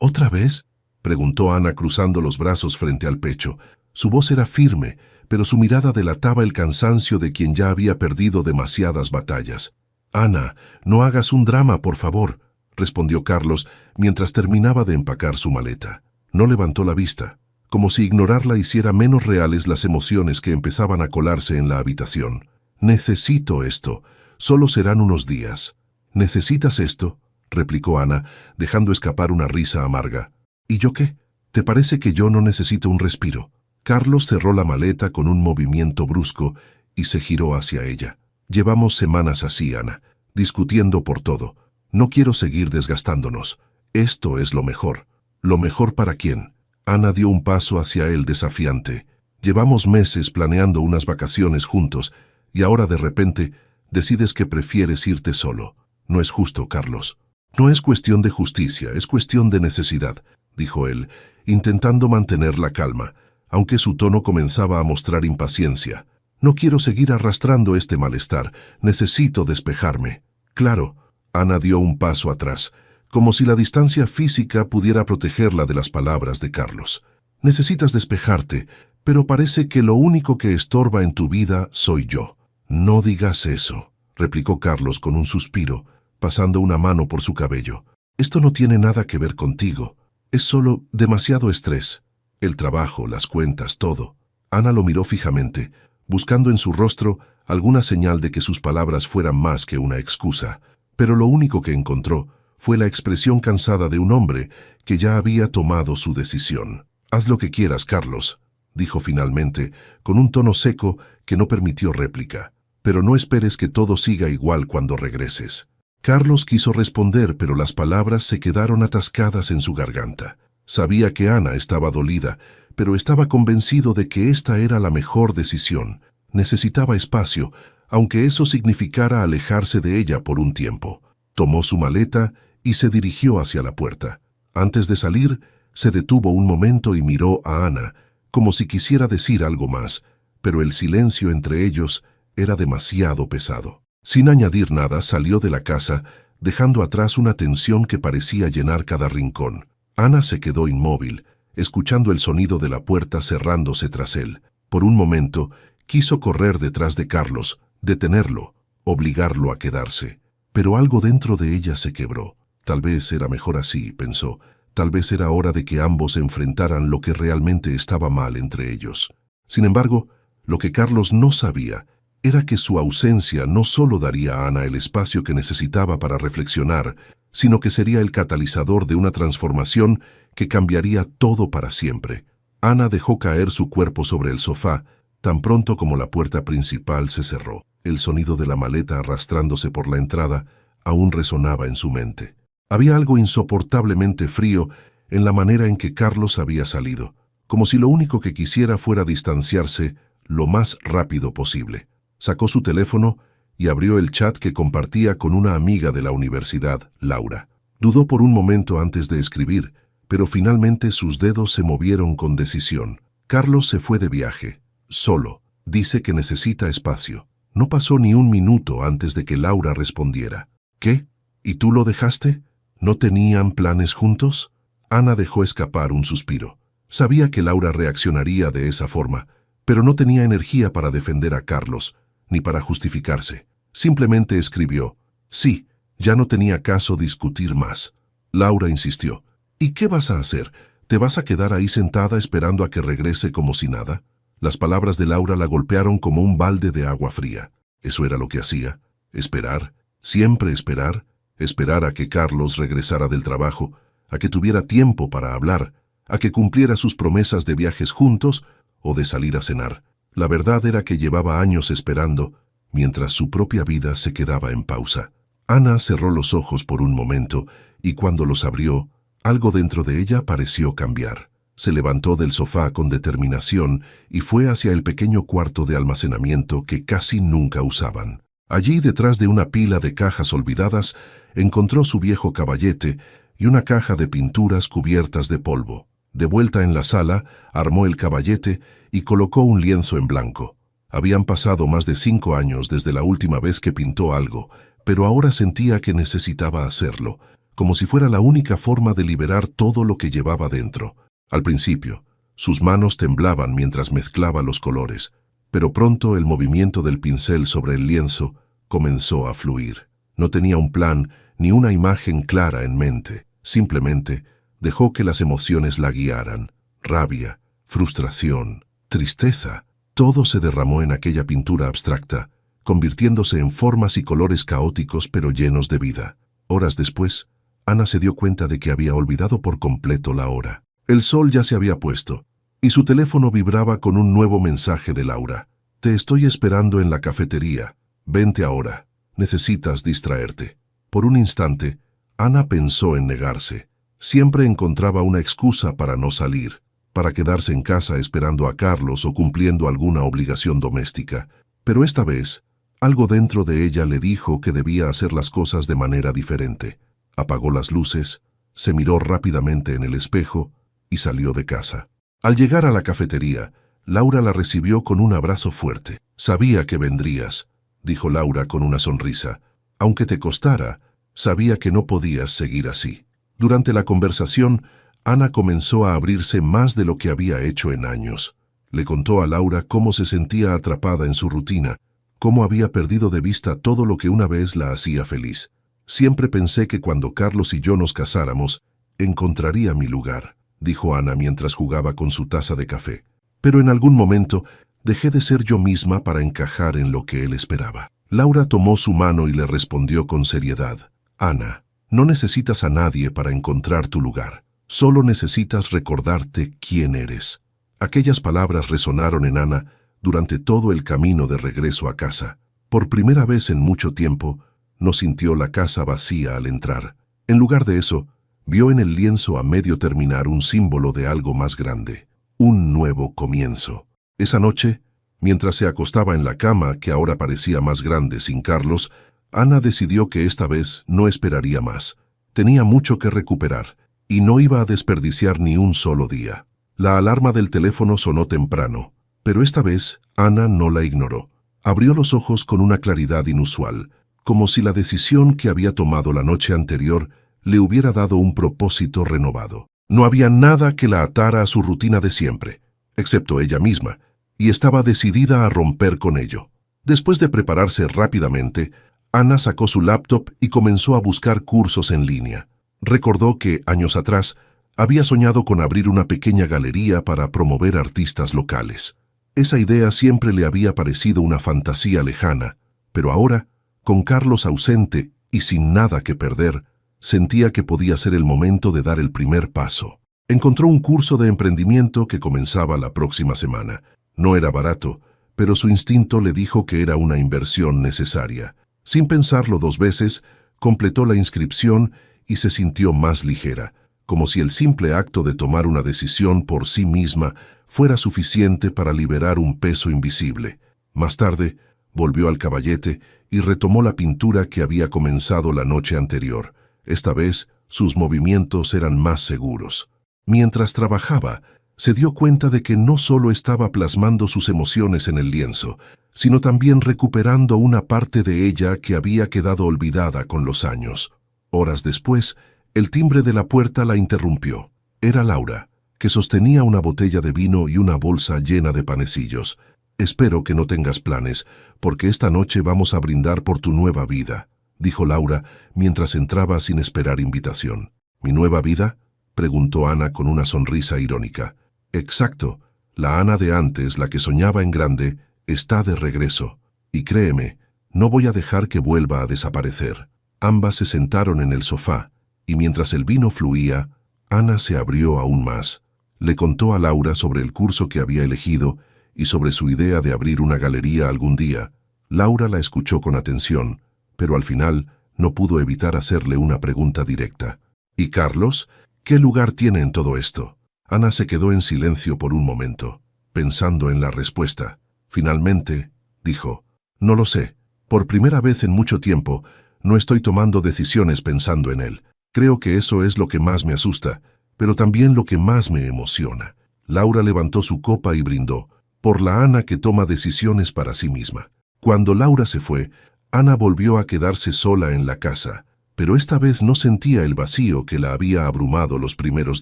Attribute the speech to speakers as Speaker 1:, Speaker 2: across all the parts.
Speaker 1: ¿Otra vez?, preguntó Ana cruzando los brazos frente al pecho. Su voz era firme, pero su mirada delataba el cansancio de quien ya había perdido demasiadas batallas. «Ana, no hagas un drama, por favor», respondió Carlos mientras terminaba de empacar su maleta. No levantó la vista, como si ignorarla hiciera menos reales las emociones que empezaban a colarse en la habitación. «Necesito esto. Solo serán unos días». «¿Necesitas esto?», replicó Ana, dejando escapar una risa amarga. «¿Y yo qué? ¿Te parece que yo no necesito un respiro?». Carlos cerró la maleta con un movimiento brusco y se giró hacia ella. «Llevamos semanas así, Ana, discutiendo por todo. No quiero seguir desgastándonos. Esto es lo mejor». «¿Lo mejor para quién?». Ana dio un paso hacia él desafiante. «Llevamos meses planeando unas vacaciones juntos y ahora de repente decides que prefieres irte solo. No es justo, Carlos». «No es cuestión de justicia, es cuestión de necesidad», dijo él, intentando mantener la calma, aunque su tono comenzaba a mostrar impaciencia. «No quiero seguir arrastrando este malestar. Necesito despejarme». «Claro». Ana dio un paso atrás, como si la distancia física pudiera protegerla de las palabras de Carlos. «Necesitas despejarte, pero parece que lo único que estorba en tu vida soy yo». «No digas eso», replicó Carlos con un suspiro, pasando una mano por su cabello. «Esto no tiene nada que ver contigo. Es solo demasiado estrés. El trabajo, las cuentas, todo». Ana lo miró fijamente, buscando en su rostro alguna señal de que sus palabras fueran más que una excusa, pero lo único que encontró fue la expresión cansada de un hombre que ya había tomado su decisión. «Haz lo que quieras, Carlos», dijo finalmente, con un tono seco que no permitió réplica. «Pero no esperes que todo siga igual cuando regreses». Carlos quiso responder, pero las palabras se quedaron atascadas en su garganta. Sabía que Ana estaba dolida, pero estaba convencido de que esta era la mejor decisión. Necesitaba espacio, aunque eso significara alejarse de ella por un tiempo. Tomó su maleta y se dirigió hacia la puerta. Antes de salir, se detuvo un momento y miró a Ana, como si quisiera decir algo más, pero el silencio entre ellos era demasiado pesado. Sin añadir nada, salió de la casa, dejando atrás una tensión que parecía llenar cada rincón. Ana se quedó inmóvil, escuchando el sonido de la puerta cerrándose tras él. Por un momento, quiso correr detrás de Carlos, detenerlo, obligarlo a quedarse. Pero algo dentro de ella se quebró. Tal vez era mejor así, pensó. Tal vez era hora de que ambos enfrentaran lo que realmente estaba mal entre ellos. Sin embargo, lo que Carlos no sabía era que su ausencia no solo daría a Ana el espacio que necesitaba para reflexionar, sino que sería el catalizador de una transformación que cambiaría todo para siempre. Ana dejó caer su cuerpo sobre el sofá, tan pronto como la puerta principal se cerró. El sonido de la maleta arrastrándose por la entrada aún resonaba en su mente. Había algo insoportablemente frío en la manera en que Carlos había salido, como si lo único que quisiera fuera distanciarse lo más rápido posible. Sacó su teléfono y abrió el chat que compartía con una amiga de la universidad, Laura. Dudó por un momento antes de escribir, pero finalmente sus dedos se movieron con decisión. Carlos se fue de viaje, solo. Dice que necesita espacio. No pasó ni un minuto antes de que Laura respondiera. ¿Qué? ¿Y tú lo dejaste? ¿No tenían planes juntos? Ana dejó escapar un suspiro. Sabía que Laura reaccionaría de esa forma, pero no tenía energía para defender a Carlos, ni para justificarse. Simplemente escribió, «Sí, ya no tenía caso discutir más». Laura insistió, «¿Y qué vas a hacer? ¿Te vas a quedar ahí sentada esperando a que regrese como si nada?». Las palabras de Laura la golpearon como un balde de agua fría. Eso era lo que hacía. Esperar, siempre esperar, esperar a que Carlos regresara del trabajo, a que tuviera tiempo para hablar, a que cumpliera sus promesas de viajes juntos o de salir a cenar. La verdad era que llevaba años esperando, mientras su propia vida se quedaba en pausa. Ana cerró los ojos por un momento, y cuando los abrió, algo dentro de ella pareció cambiar. Se levantó del sofá con determinación y fue hacia el pequeño cuarto de almacenamiento que casi nunca usaban. Allí, detrás de una pila de cajas olvidadas, encontró su viejo caballete y una caja de pinturas cubiertas de polvo. De vuelta en la sala, armó el caballete y colocó un lienzo en blanco. Habían pasado más de 5 años desde la última vez que pintó algo, pero ahora sentía que necesitaba hacerlo, como si fuera la única forma de liberar todo lo que llevaba dentro. Al principio, sus manos temblaban mientras mezclaba los colores, pero pronto el movimiento del pincel sobre el lienzo comenzó a fluir. No tenía un plan ni una imagen clara en mente, simplemente dejó que las emociones la guiaran. Rabia, frustración, tristeza, todo se derramó en aquella pintura abstracta, convirtiéndose en formas y colores caóticos pero llenos de vida. Horas después, Ana se dio cuenta de que había olvidado por completo la hora. El sol ya se había puesto, y su teléfono vibraba con un nuevo mensaje de Laura. «Te estoy esperando en la cafetería. Vente ahora. Necesitas distraerte». Por un instante, Ana pensó en negarse. Siempre encontraba una excusa para no salir, para quedarse en casa esperando a Carlos o cumpliendo alguna obligación doméstica. Pero esta vez, algo dentro de ella le dijo que debía hacer las cosas de manera diferente. Apagó las luces, se miró rápidamente en el espejo y salió de casa. Al llegar a la cafetería, Laura la recibió con un abrazo fuerte. «Sabía que vendrías», dijo Laura con una sonrisa. «Aunque te costara, sabía que no podías seguir así». Durante la conversación, Ana comenzó a abrirse más de lo que había hecho en años. Le contó a Laura cómo se sentía atrapada en su rutina, cómo había perdido de vista todo lo que una vez la hacía feliz. «Siempre pensé que cuando Carlos y yo nos casáramos, encontraría mi lugar», dijo Ana mientras jugaba con su taza de café. «Pero en algún momento dejé de ser yo misma para encajar en lo que él esperaba». Laura tomó su mano y le respondió con seriedad. «Ana, no necesitas a nadie para encontrar tu lugar. Solo necesitas recordarte quién eres». Aquellas palabras resonaron en Ana durante todo el camino de regreso a casa. Por primera vez en mucho tiempo, no sintió la casa vacía al entrar. En lugar de eso, vio en el lienzo a medio terminar un símbolo de algo más grande, un nuevo comienzo. Esa noche, mientras se acostaba en la cama, que ahora parecía más grande sin Carlos, Ana decidió que esta vez no esperaría más. Tenía mucho que recuperar, y no iba a desperdiciar ni un solo día. La alarma del teléfono sonó temprano, pero esta vez Ana no la ignoró. Abrió los ojos con una claridad inusual, como si la decisión que había tomado la noche anterior le hubiera dado un propósito renovado. No había nada que la atara a su rutina de siempre, excepto ella misma, y estaba decidida a romper con ello. Después de prepararse rápidamente, Ana sacó su laptop y comenzó a buscar cursos en línea. Recordó que, años atrás, había soñado con abrir una pequeña galería para promover artistas locales. Esa idea siempre le había parecido una fantasía lejana, pero ahora, con Carlos ausente y sin nada que perder, sentía que podía ser el momento de dar el primer paso. Encontró un curso de emprendimiento que comenzaba la próxima semana. No era barato, pero su instinto le dijo que era una inversión necesaria. Sin pensarlo dos veces, completó la inscripción y se sintió más ligera, como si el simple acto de tomar una decisión por sí misma fuera suficiente para liberar un peso invisible. Más tarde, volvió al caballete y retomó la pintura que había comenzado la noche anterior. Esta vez, sus movimientos eran más seguros. Mientras trabajaba, se dio cuenta de que no solo estaba plasmando sus emociones en el lienzo, sino también recuperando una parte de ella que había quedado olvidada con los años. Horas después, el timbre de la puerta la interrumpió. Era Laura, que sostenía una botella de vino y una bolsa llena de panecillos. «Espero que no tengas planes, porque esta noche vamos a brindar por tu nueva vida», dijo Laura mientras entraba sin esperar invitación. «¿Mi nueva vida?», preguntó Ana con una sonrisa irónica. «Exacto. La Ana de antes, la que soñaba en grande, está de regreso. Y créeme, no voy a dejar que vuelva a desaparecer». Ambas se sentaron en el sofá, y mientras el vino fluía, Ana se abrió aún más. Le contó a Laura sobre el curso que había elegido y sobre su idea de abrir una galería algún día. Laura la escuchó con atención, pero al final no pudo evitar hacerle una pregunta directa. «¿Y Carlos? ¿Qué lugar tiene en todo esto?». Ana se quedó en silencio por un momento, pensando en la respuesta. Finalmente, dijo: «No lo sé. Por primera vez en mucho tiempo, no estoy tomando decisiones pensando en él. Creo que eso es lo que más me asusta, pero también lo que más me emociona». Laura levantó su copa y brindó, por la Ana que toma decisiones para sí misma. Cuando Laura se fue, Ana volvió a quedarse sola en la casa, pero esta vez no sentía el vacío que la había abrumado los primeros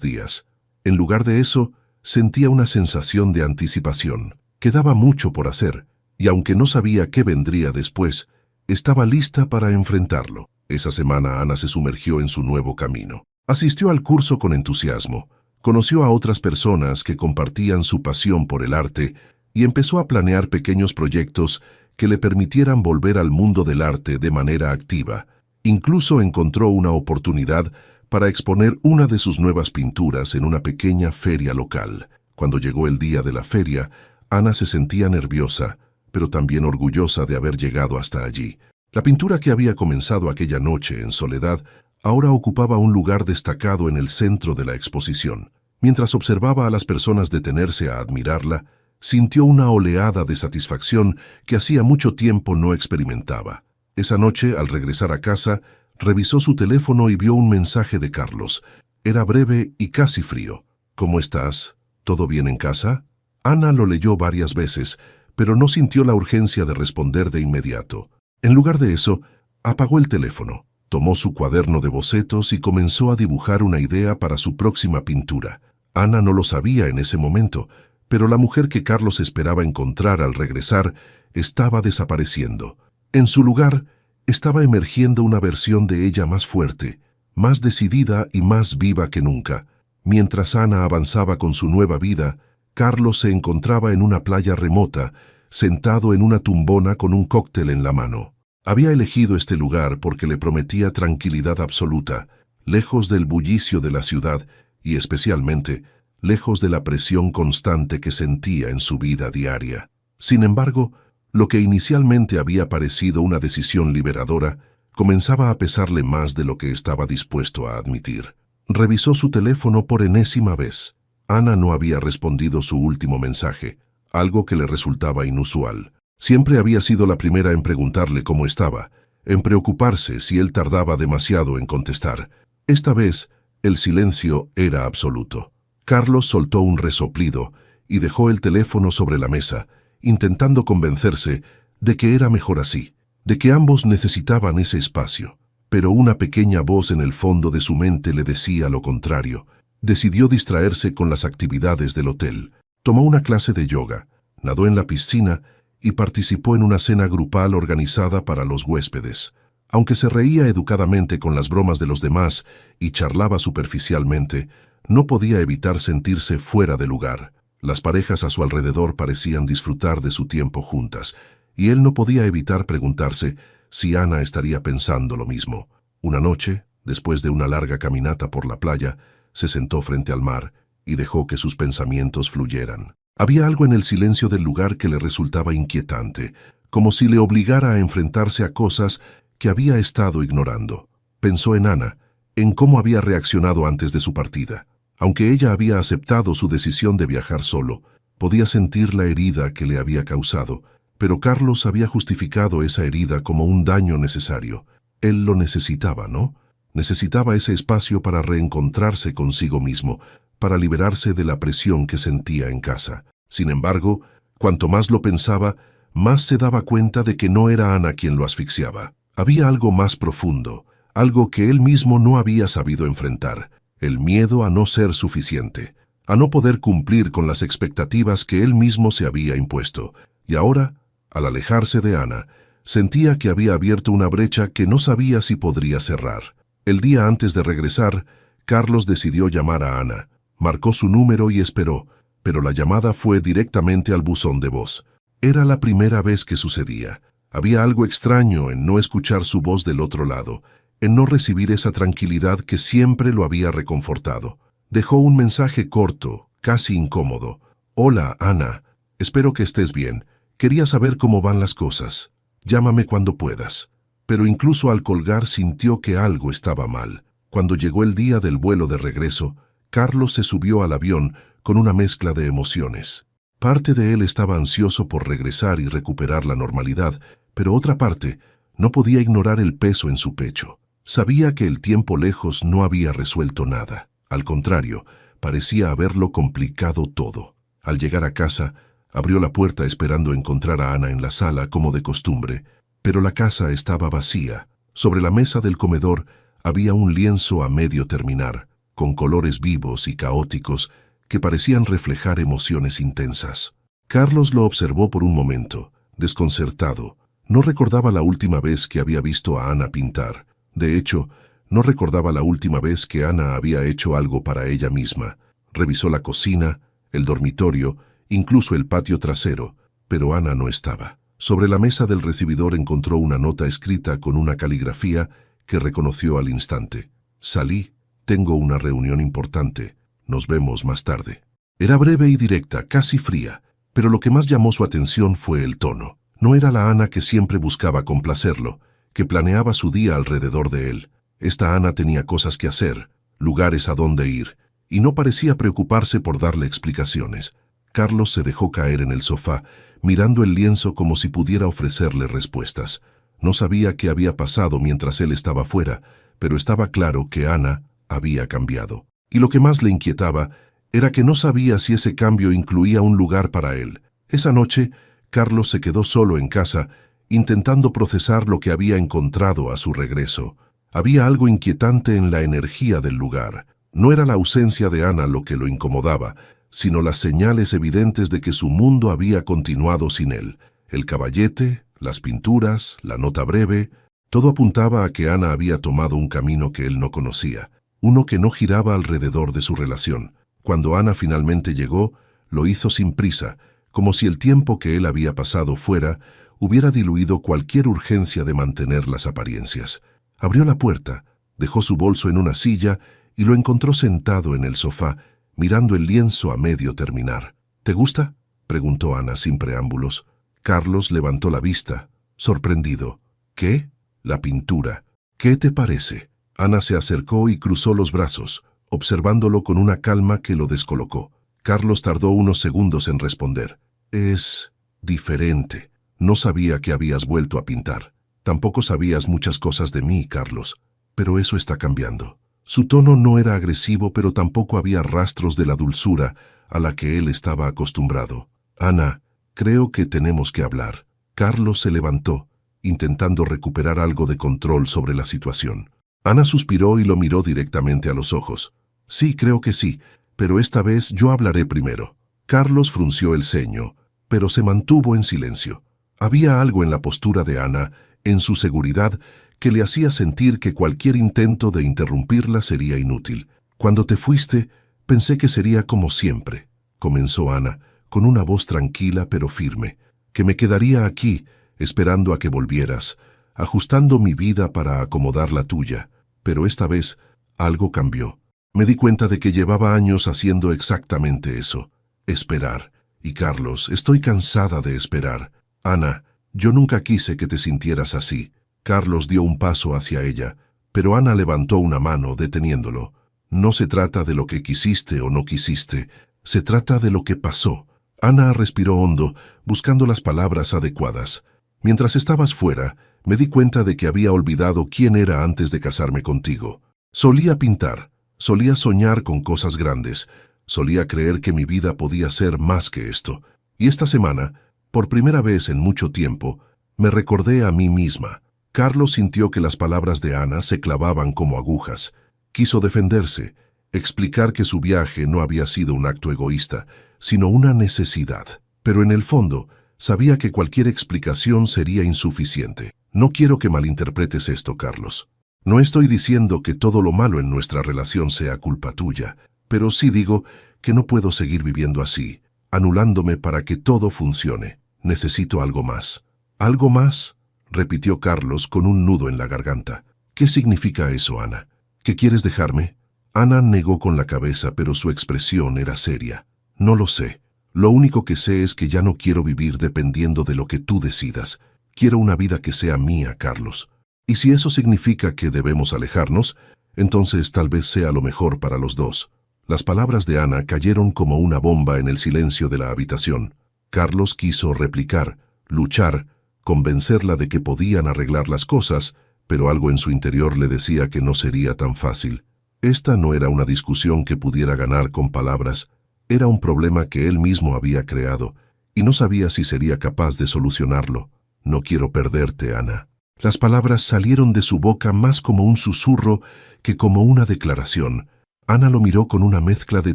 Speaker 1: días. En lugar de eso, sentía una sensación de anticipación. Quedaba mucho por hacer, y aunque no sabía qué vendría después, estaba lista para enfrentarlo. Esa semana Ana se sumergió en su nuevo camino. Asistió al curso con entusiasmo, conoció a otras personas que compartían su pasión por el arte y empezó a planear pequeños proyectos que le permitieran volver al mundo del arte de manera activa. Incluso encontró una oportunidad para exponer una de sus nuevas pinturas en una pequeña feria local. Cuando llegó el día de la feria, Ana se sentía nerviosa, pero también orgullosa de haber llegado hasta allí. La pintura que había comenzado aquella noche en soledad ahora ocupaba un lugar destacado en el centro de la exposición. Mientras observaba a las personas detenerse a admirarla, sintió una oleada de satisfacción que hacía mucho tiempo no experimentaba. Esa noche, al regresar a casa, revisó su teléfono y vio un mensaje de Carlos. Era breve y casi frío. ¿Cómo estás? ¿Todo bien en casa? Ana lo leyó varias veces, pero no sintió la urgencia de responder de inmediato. En lugar de eso, apagó el teléfono, tomó su cuaderno de bocetos y comenzó a dibujar una idea para su próxima pintura. Ana no lo sabía en ese momento, pero la mujer que Carlos esperaba encontrar al regresar estaba desapareciendo. En su lugar, estaba emergiendo una versión de ella más fuerte, más decidida y más viva que nunca. Mientras Ana avanzaba con su nueva vida, Carlos se encontraba en una playa remota, sentado en una tumbona con un cóctel en la mano. Había elegido este lugar porque le prometía tranquilidad absoluta, lejos del bullicio de la ciudad y especialmente lejos de la presión constante que sentía en su vida diaria. Sin embargo, lo que inicialmente había parecido una decisión liberadora comenzaba a pesarle más de lo que estaba dispuesto a admitir. Revisó su teléfono por enésima vez. Ana no había respondido su último mensaje, algo que le resultaba inusual. Siempre había sido la primera en preguntarle cómo estaba, en preocuparse si él tardaba demasiado en contestar. Esta vez, el silencio era absoluto. Carlos soltó un resoplido y dejó el teléfono sobre la mesa, intentando convencerse de que era mejor así, de que ambos necesitaban ese espacio. Pero una pequeña voz en el fondo de su mente le decía lo contrario. Decidió distraerse con las actividades del hotel. Tomó una clase de yoga, nadó en la piscina y participó en una cena grupal organizada para los huéspedes. Aunque se reía educadamente con las bromas de los demás y charlaba superficialmente, no podía evitar sentirse fuera de lugar. Las parejas a su alrededor parecían disfrutar de su tiempo juntas, y él no podía evitar preguntarse si Ana estaría pensando lo mismo. Una noche, después de una larga caminata por la playa, se sentó frente al mar y dejó que sus pensamientos fluyeran. Había algo en el silencio del lugar que le resultaba inquietante, como si le obligara a enfrentarse a cosas que había estado ignorando. Pensó en Ana, en cómo había reaccionado antes de su partida. Aunque ella había aceptado su decisión de viajar solo, podía sentir la herida que le había causado, pero Carlos había justificado esa herida como un daño necesario. Él lo necesitaba, ¿no? Necesitaba ese espacio para reencontrarse consigo mismo, para liberarse de la presión que sentía en casa. Sin embargo, cuanto más lo pensaba, más se daba cuenta de que no era Ana quien lo asfixiaba. Había algo más profundo, algo que él mismo no había sabido enfrentar. El miedo a no ser suficiente, a no poder cumplir con las expectativas que él mismo se había impuesto. Y ahora, al alejarse de Ana, sentía que había abierto una brecha que no sabía si podría cerrar. El día antes de regresar, Carlos decidió llamar a Ana. Marcó su número y esperó, pero la llamada fue directamente al buzón de voz. Era la primera vez que sucedía. Había algo extraño en no escuchar su voz del otro lado, en no recibir esa tranquilidad que siempre lo había reconfortado. Dejó un mensaje corto, casi incómodo. «Hola, Ana. Espero que estés bien. Quería saber cómo van las cosas. Llámame cuando puedas». Pero incluso al colgar sintió que algo estaba mal. Cuando llegó el día del vuelo de regreso, Carlos se subió al avión con una mezcla de emociones. Parte de él estaba ansioso por regresar y recuperar la normalidad, pero otra parte no podía ignorar el peso en su pecho. Sabía que el tiempo lejos no había resuelto nada. Al contrario, parecía haberlo complicado todo. Al llegar a casa, abrió la puerta esperando encontrar a Ana en la sala como de costumbre, pero la casa estaba vacía. Sobre la mesa del comedor Había un lienzo a medio terminar, con colores vivos y caóticos que parecían reflejar emociones intensas. Carlos lo observó por un momento, desconcertado. No recordaba la última vez que había visto a Ana pintar. De hecho, no recordaba la última vez que Ana había hecho algo para ella misma. Revisó la cocina, el dormitorio, incluso el patio trasero, pero Ana no estaba. Sobre la mesa del recibidor encontró una nota escrita con una caligrafía que reconoció al instante. Salí, tengo una reunión importante, nos vemos más tarde. Era breve y directa, casi fría, pero lo que más llamó su atención fue el tono. No era la Ana que siempre buscaba complacerlo, que planeaba su día alrededor de él. Esta Ana tenía cosas que hacer, lugares a donde ir, y no parecía preocuparse por darle explicaciones. Carlos se dejó caer en el sofá, mirando el lienzo como si pudiera ofrecerle respuestas. No sabía qué había pasado mientras él estaba fuera, pero estaba claro que Ana había cambiado. Y lo que más le inquietaba era que no sabía si ese cambio incluía un lugar para él. Esa noche, Carlos se quedó solo en casa, intentando procesar lo que había encontrado a su regreso. Había algo inquietante en la energía del lugar. No era la ausencia de Ana lo que lo incomodaba, sino las señales evidentes de que su mundo había continuado sin él. El caballete, las pinturas, la nota breve, todo apuntaba a que Ana había tomado un camino que él no conocía, uno que no giraba alrededor de su relación. Cuando Ana finalmente llegó, lo hizo sin prisa, como si el tiempo que él había pasado fuera hubiera diluido cualquier urgencia de mantener las apariencias. Abrió la puerta, dejó su bolso en una silla y lo encontró sentado en el sofá, mirando el lienzo a medio terminar. ¿Te gusta?, preguntó Ana sin preámbulos. Carlos levantó la vista, sorprendido. ¿Qué? La pintura. ¿Qué te parece? Ana se acercó y cruzó los brazos, observándolo con una calma que lo descolocó. Carlos tardó unos segundos en responder. Es diferente. No sabía que habías vuelto a pintar. Tampoco sabías muchas cosas de mí, Carlos. Pero eso está cambiando. Su tono no era agresivo, pero tampoco había rastros de la dulzura a la que él estaba acostumbrado. Ana, creo que tenemos que hablar. Carlos se levantó, intentando recuperar algo de control sobre la situación. Ana suspiró y lo miró directamente a los ojos. Sí, creo que sí, pero esta vez yo hablaré primero. Carlos frunció el ceño, pero se mantuvo en silencio. Había algo en la postura de Ana, en su seguridad, que le hacía sentir que cualquier intento de interrumpirla sería inútil. Cuando te fuiste, pensé que sería como siempre, comenzó Ana, con una voz tranquila pero firme, que me quedaría aquí, esperando a que volvieras, ajustando mi vida para acomodar la tuya. Pero esta vez, algo cambió. Me di cuenta de que llevaba años haciendo exactamente eso, esperar. Y Carlos, estoy cansada de esperar. Ana, yo nunca quise que te sintieras así. Carlos dio un paso hacia ella, pero Ana levantó una mano deteniéndolo. No se trata de lo que quisiste o no quisiste, se trata de lo que pasó. Ana respiró hondo, buscando las palabras adecuadas. Mientras estabas fuera, me di cuenta de que había olvidado quién era antes de casarme contigo. Solía pintar, solía soñar con cosas grandes, solía creer que mi vida podía ser más que esto. Y esta semana, por primera vez en mucho tiempo, me recordé a mí misma. Carlos sintió que las palabras de Ana se clavaban como agujas. Quiso defenderse, explicar que su viaje no había sido un acto egoísta, sino una necesidad. Pero en el fondo, sabía que cualquier explicación sería insuficiente. No quiero que malinterpretes esto, Carlos. No estoy diciendo que todo lo malo en nuestra relación sea culpa tuya, pero sí digo que no puedo seguir viviendo así, anulándome para que todo funcione. Necesito algo más. ¿Algo más?, repitió Carlos con un nudo en la garganta. ¿Qué significa eso, Ana? ¿Que quieres dejarme? Ana negó con la cabeza, pero su expresión era seria. No lo sé. Lo único que sé es que ya no quiero vivir dependiendo de lo que tú decidas. Quiero una vida que sea mía, Carlos. Y si eso significa que debemos alejarnos, entonces tal vez sea lo mejor para los dos. Las palabras de Ana cayeron como una bomba en el silencio de la habitación. Carlos quiso replicar, luchar, convencerla de que podían arreglar las cosas, pero algo en su interior le decía que no sería tan fácil. Esta no era una discusión que pudiera ganar con palabras, era un problema que él mismo había creado, y no sabía si sería capaz de solucionarlo. No quiero perderte, Ana. Las palabras salieron de su boca más como un susurro que como una declaración. Ana lo miró con una mezcla de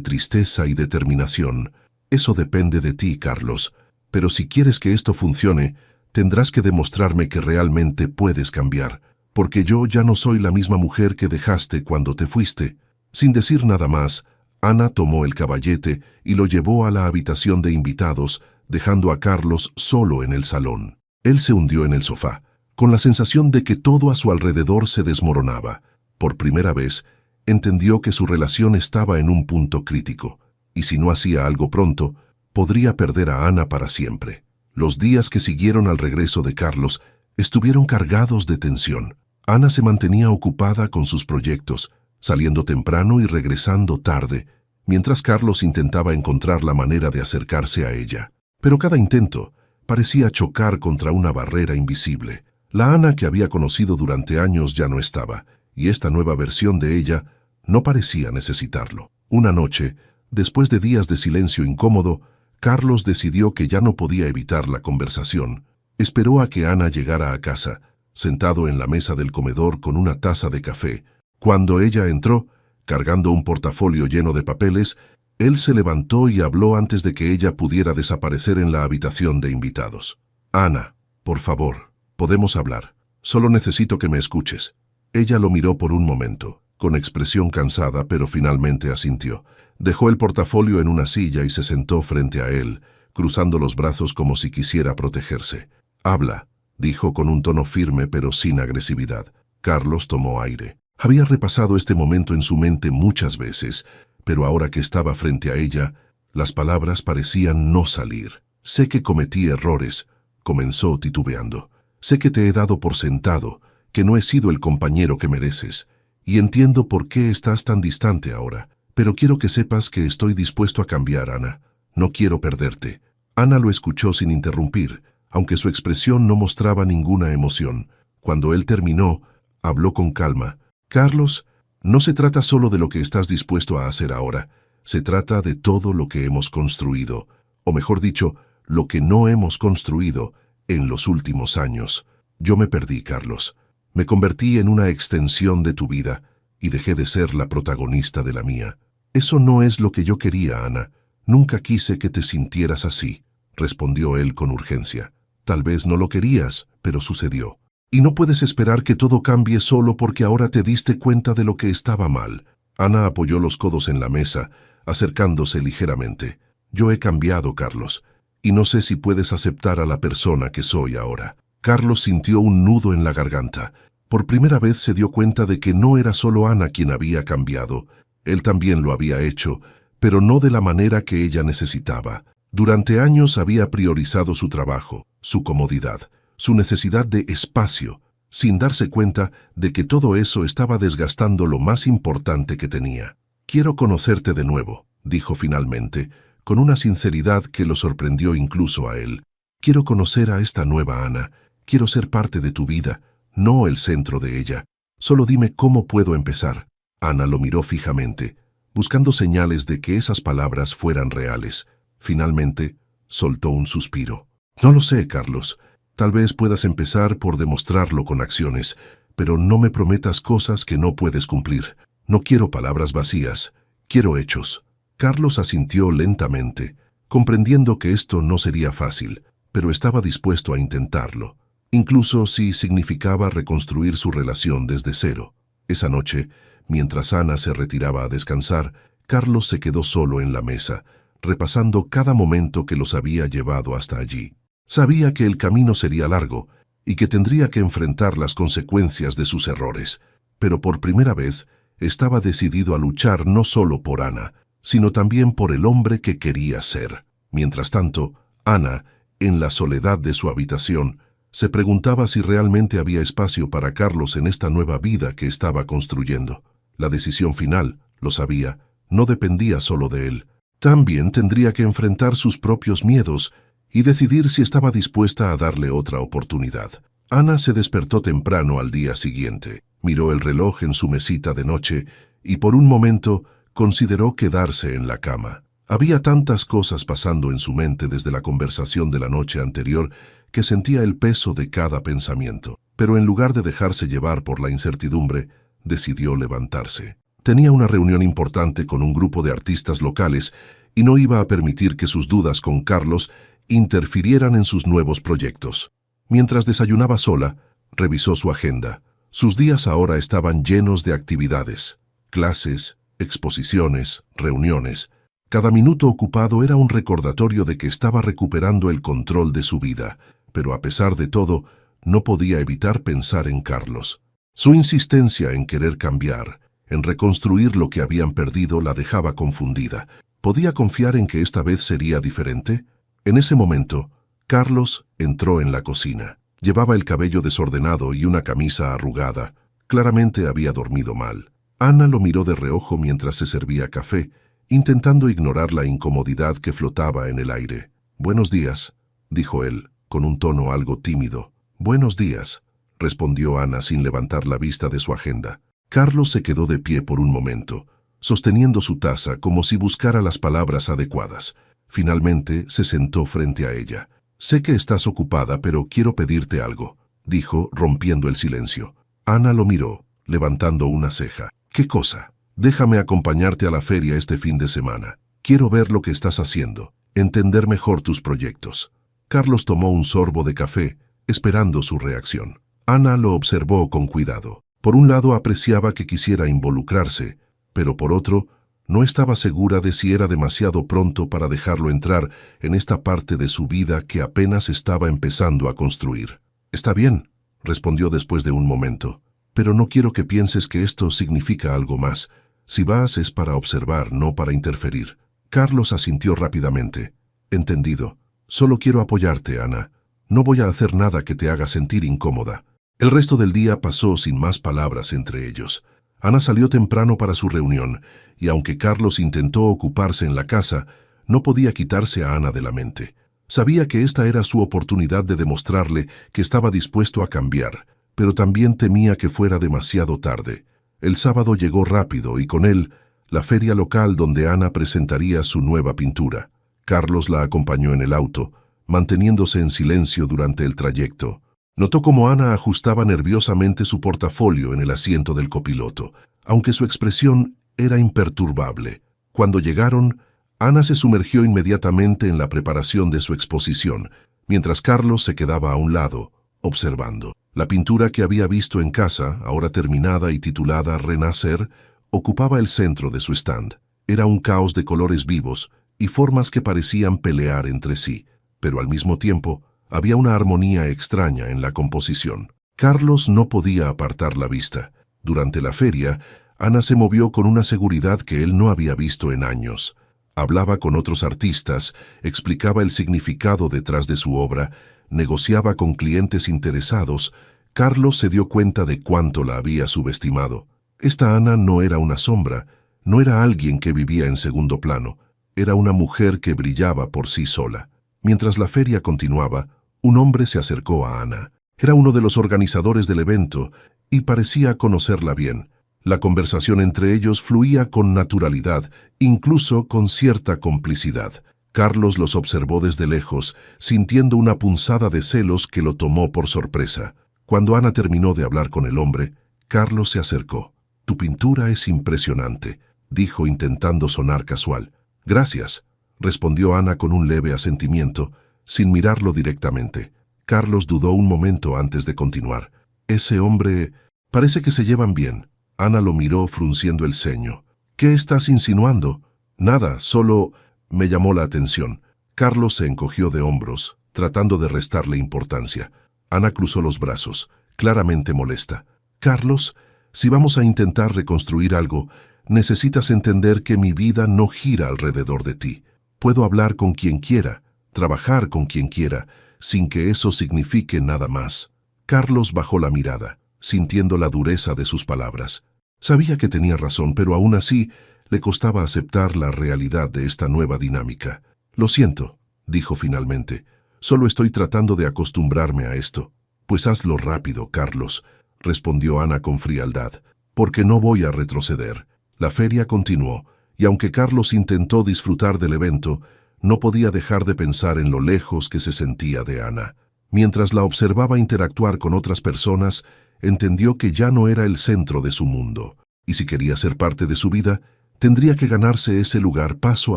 Speaker 1: tristeza y determinación. Eso depende de ti, Carlos. Pero si quieres que esto funcione, tendrás que demostrarme que realmente puedes cambiar. Porque yo ya no soy la misma mujer que dejaste cuando te fuiste. Sin decir nada más, Ana tomó el caballete y lo llevó a la habitación de invitados, dejando a Carlos solo en el salón. Él se hundió en el sofá, con la sensación de que todo a su alrededor se desmoronaba. Por primera vez, entendió que su relación estaba en un punto crítico, y si no hacía algo pronto, podría perder a Ana para siempre. Los días que siguieron al regreso de Carlos estuvieron cargados de tensión. Ana se mantenía ocupada con sus proyectos, saliendo temprano y regresando tarde, mientras Carlos intentaba encontrar la manera de acercarse a ella. Pero cada intento parecía chocar contra una barrera invisible. La Ana que había conocido durante años ya no estaba, y esta nueva versión de ella no parecía necesitarlo. Una noche, después de días de silencio incómodo, Carlos decidió que ya no podía evitar la conversación. Esperó a que Ana llegara a casa, sentado en la mesa del comedor con una taza de café. Cuando ella entró, cargando un portafolio lleno de papeles, él se levantó y habló antes de que ella pudiera desaparecer en la habitación de invitados. Ana, por favor, podemos hablar. Solo necesito que me escuches. Ella lo miró por un momento, con expresión cansada, pero finalmente asintió. Dejó el portafolio en una silla y se sentó frente a él, cruzando los brazos como si quisiera protegerse. Habla, dijo con un tono firme pero sin agresividad. Carlos tomó aire. Había repasado este momento en su mente muchas veces, pero ahora que estaba frente a ella, las palabras parecían no salir. Sé que cometí errores, comenzó titubeando. Sé que te he dado por sentado, que no he sido el compañero que mereces, y entiendo por qué estás tan distante ahora. Pero quiero que sepas que estoy dispuesto a cambiar, Ana. No quiero perderte. Ana lo escuchó sin interrumpir, aunque su expresión no mostraba ninguna emoción. Cuando él terminó, habló con calma. Carlos, no se trata solo de lo que estás dispuesto a hacer ahora. Se trata de todo lo que hemos construido, o mejor dicho, lo que no hemos construido en los últimos años. Yo me perdí, Carlos. Me convertí en una extensión de tu vida y dejé de ser la protagonista de la mía. Eso no es lo que yo quería, Ana. Nunca quise que te sintieras así, respondió él con urgencia. Tal vez no lo querías, pero sucedió. Y no puedes esperar que todo cambie solo porque ahora te diste cuenta de lo que estaba mal. Ana apoyó los codos en la mesa, acercándose ligeramente. Yo he cambiado, Carlos, y no sé si puedes aceptar a la persona que soy ahora. Carlos sintió un nudo en la garganta. Por primera vez se dio cuenta de que no era solo Ana quien había cambiado. Él también lo había hecho, pero no de la manera que ella necesitaba. Durante años había priorizado su trabajo, su comodidad, su necesidad de espacio, sin darse cuenta de que todo eso estaba desgastando lo más importante que tenía. Quiero conocerte de nuevo, dijo finalmente, con una sinceridad que lo sorprendió incluso a él. Quiero conocer a esta nueva Ana. Quiero ser parte de tu vida, no el centro de ella. Solo dime cómo puedo empezar. Ana lo miró fijamente, buscando señales de que esas palabras fueran reales. Finalmente, soltó un suspiro. No lo sé, Carlos. Tal vez puedas empezar por demostrarlo con acciones, pero no me prometas cosas que no puedes cumplir. No quiero palabras vacías, quiero hechos. Carlos asintió lentamente, comprendiendo que esto no sería fácil, pero estaba dispuesto a intentarlo, incluso si significaba reconstruir su relación desde cero. Esa noche, mientras Ana se retiraba a descansar, Carlos se quedó solo en la mesa, repasando cada momento que los había llevado hasta allí. Sabía que el camino sería largo y que tendría que enfrentar las consecuencias de sus errores, pero por primera vez estaba decidido a luchar no solo por Ana, sino también por el hombre que quería ser. Mientras tanto, Ana, en la soledad de su habitación, se preguntaba si realmente había espacio para Carlos en esta nueva vida que estaba construyendo. La decisión final, lo sabía, no dependía solo de él. También tendría que enfrentar sus propios miedos y decidir si estaba dispuesta a darle otra oportunidad. Ana se despertó temprano al día siguiente, miró el reloj en su mesita de noche y por un momento consideró quedarse en la cama. Había tantas cosas pasando en su mente desde la conversación de la noche anterior que sentía el peso de cada pensamiento. pero en lugar de dejarse llevar por la incertidumbre, decidió levantarse. Tenía una reunión importante con un grupo de artistas locales y no iba a permitir que sus dudas con Carlos interfirieran en sus nuevos proyectos. Mientras desayunaba sola, revisó su agenda. Sus días ahora estaban llenos de actividades, clases, exposiciones, reuniones. Cada minuto ocupado era un recordatorio de que estaba recuperando el control de su vida, pero a pesar de todo, no podía evitar pensar en Carlos. Su insistencia en querer cambiar, en reconstruir lo que habían perdido, la dejaba confundida. ¿Podía confiar en que esta vez sería diferente? En ese momento, Carlos entró en la cocina. Llevaba el cabello desordenado y una camisa arrugada. Claramente había dormido mal. Ana lo miró de reojo mientras se servía café, intentando ignorar la incomodidad que flotaba en el aire. «Buenos días», dijo él, con un tono algo tímido. «Buenos días», respondió Ana sin levantar la vista de su agenda. Carlos se quedó de pie por un momento, sosteniendo su taza como si buscara las palabras adecuadas. Finalmente se sentó frente a ella. «Sé que estás ocupada, pero quiero pedirte algo», dijo, rompiendo el silencio. Ana lo miró, levantando una ceja. «¿Qué cosa?» «Déjame acompañarte a la feria este fin de semana. Quiero ver lo que estás haciendo, entender mejor tus proyectos». Carlos tomó un sorbo de café, esperando su reacción. Ana lo observó con cuidado. Por un lado apreciaba que quisiera involucrarse, pero por otro, no estaba segura de si era demasiado pronto para dejarlo entrar en esta parte de su vida que apenas estaba empezando a construir. «Está bien», respondió después de un momento, «pero no quiero que pienses que esto significa algo más. Si vas es para observar, no para interferir». Carlos asintió rápidamente. «Entendido. Solo quiero apoyarte, Ana. No voy a hacer nada que te haga sentir incómoda». El resto del día pasó sin más palabras entre ellos. Ana salió temprano para su reunión, y aunque Carlos intentó ocuparse en la casa, no podía quitarse a Ana de la mente. Sabía que esta era su oportunidad de demostrarle que estaba dispuesto a cambiar, pero también temía que fuera demasiado tarde. El sábado llegó rápido y con él la feria local donde Ana presentaría su nueva pintura. Carlos la acompañó en el auto, manteniéndose en silencio durante el trayecto. Notó cómo Ana ajustaba nerviosamente su portafolio en el asiento del copiloto, aunque su expresión era imperturbable. Cuando llegaron, Ana se sumergió inmediatamente en la preparación de su exposición, mientras Carlos se quedaba a un lado, observando. La pintura que había visto en casa, ahora terminada y titulada Renacer, ocupaba el centro de su stand. Era un caos de colores vivos y formas que parecían pelear entre sí, pero al mismo tiempo había una armonía extraña en la composición. Carlos no podía apartar la vista. Durante la feria, Ana se movió con una seguridad que él no había visto en años. Hablaba con otros artistas, explicaba el significado detrás de su obra, negociaba con clientes interesados. Carlos se dio cuenta de cuánto la había subestimado. Esta Ana no era una sombra, no era alguien que vivía en segundo plano, era una mujer que brillaba por sí sola. Mientras la feria continuaba, un hombre se acercó a Ana. Era uno de los organizadores del evento y parecía conocerla bien. La conversación entre ellos fluía con naturalidad, incluso con cierta complicidad. Carlos los observó desde lejos, sintiendo una punzada de celos que lo tomó por sorpresa. Cuando Ana terminó de hablar con el hombre, Carlos se acercó. «Tu pintura es impresionante», dijo intentando sonar casual. «Gracias», respondió Ana con un leve asentimiento, sin mirarlo directamente. Carlos dudó un momento antes de continuar. «Ese hombre... parece que se llevan bien». Ana lo miró frunciendo el ceño. «¿Qué estás insinuando?» «Nada, solo me llamó la atención». Carlos se encogió de hombros, tratando de restarle importancia. Ana cruzó los brazos, claramente molesta. «Carlos, si vamos a intentar reconstruir algo, necesitas entender que mi vida no gira alrededor de ti. Puedo hablar con quien quiera, trabajar con quien quiera, sin que eso signifique nada más». Carlos bajó la mirada, sintiendo la dureza de sus palabras. Sabía que tenía razón, pero aún así le costaba aceptar la realidad de esta nueva dinámica. «Lo siento», dijo finalmente. «Solo estoy tratando de acostumbrarme a esto». «Pues hazlo rápido, Carlos», respondió Ana con frialdad, «porque no voy a retroceder». La feria continuó, y aunque Carlos intentó disfrutar del evento, no podía dejar de pensar en lo lejos que se sentía de Ana. Mientras la observaba interactuar con otras personas, entendió que ya no era el centro de su mundo, y si quería ser parte de su vida, tendría que ganarse ese lugar paso